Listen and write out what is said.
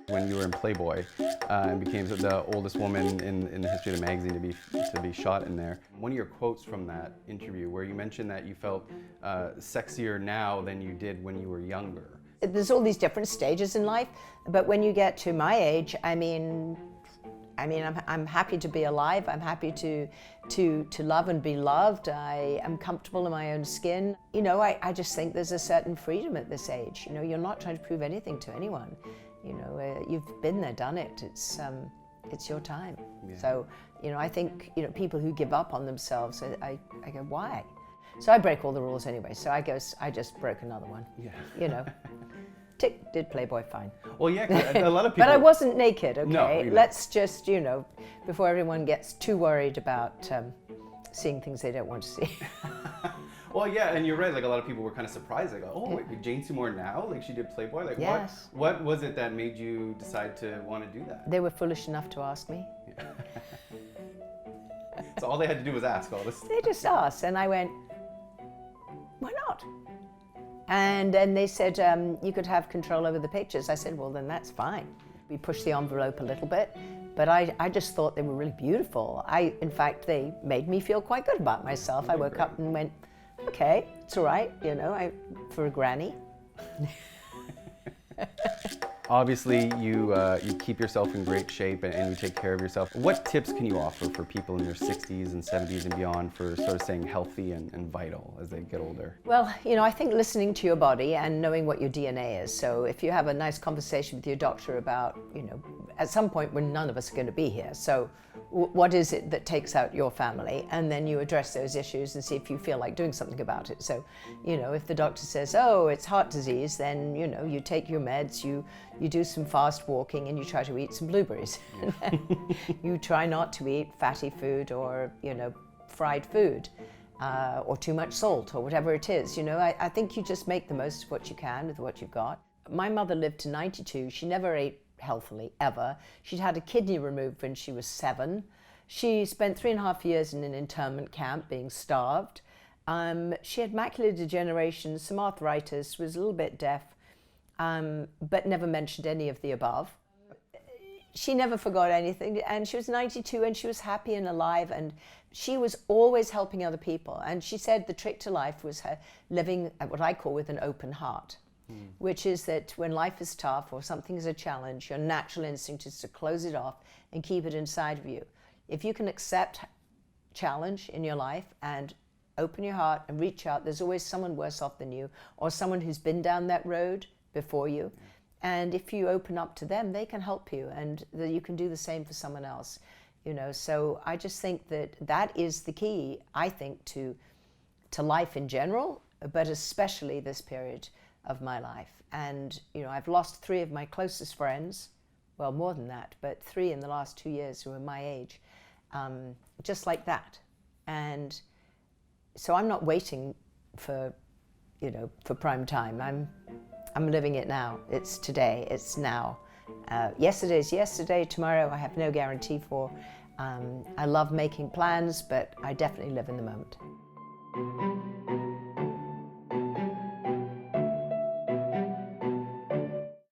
When you were in Playboy and became the oldest woman in the history of the magazine to be shot in there. One of your quotes from that interview where you mentioned that you felt sexier now than you did when you were younger. There's all these different stages in life, but when you get to my age, I'm happy to be alive. I'm happy to love and be loved. I am comfortable in my own skin. You know, I just think there's a certain freedom at this age. You know, you're not trying to prove anything to anyone. You know, you've been there, done it. It's your time. Yeah. So, you know, I think, you know, people who give up on themselves, I go, why? So I break all the rules anyway. So I just broke another one. Yeah. You know. Tick, did Playboy fine. Well, yeah, a lot of people... But I wasn't naked, okay? No, let's just, you know, before everyone gets too worried about seeing things they don't want to see. Well, yeah, and you're right, like a lot of people were kind of surprised, like, oh, wait, Jane Seymour now? Like she did Playboy? Like yes. What was it that made you decide to want to do that? They were foolish enough to ask me. Yeah. So all they had to do was ask all this. They just asked, and I went, why not? And then they said, you could have control over the pictures. I said, well, then that's fine. We pushed the envelope a little bit, but I just thought they were really beautiful. In fact, they made me feel quite good about myself. I woke up and went, okay, it's all right, you know, for a granny. Obviously, you keep yourself in great shape and you take care of yourself. What tips can you offer for people in their 60s and 70s and beyond for sort of staying healthy and vital as they get older? Well, you know, I think listening to your body and knowing what your DNA is. So if you have a nice conversation with your doctor about, you know, at some point when none of us are going to be here, so what is it that takes out your family? And then you address those issues and see if you feel like doing something about it. So, you know, if the doctor says, oh, it's heart disease, then, you know, you take your meds, you do some fast walking, and you try to eat some blueberries. You try not to eat fatty food or, you know, fried food or too much salt or whatever it is. You know, I think you just make the most of what you can with what you've got. My mother lived to 92. She never ate healthily, ever. She'd had a kidney removed when she was 7. She spent 3.5 years in an internment camp being starved. She had macular degeneration, some arthritis, was a little bit deaf, but never mentioned any of the above. She never forgot anything, and she was 92 and she was happy and alive, and she was always helping other people. And she said the trick to life was her living what I call with an open heart. Which is that when life is tough or something is a challenge, your natural instinct is to close it off and keep it inside of you. If you can accept challenge in your life and open your heart and reach out, there's always someone worse off than you or someone who's been down that road before you. And if you open up to them, they can help you, and that you can do the same for someone else. You know, so I just think that is the key, I think, to life in general, but especially this period of my life. And you know, I've lost 3 of my closest friends, well, more than that, but 3 in the last 2 years who are my age, just like that. And so I'm not waiting for, you know, for prime time. I'm living it now. It's today, it's now. Yesterday's yesterday, tomorrow I have no guarantee for. I love making plans, but I definitely live in the moment.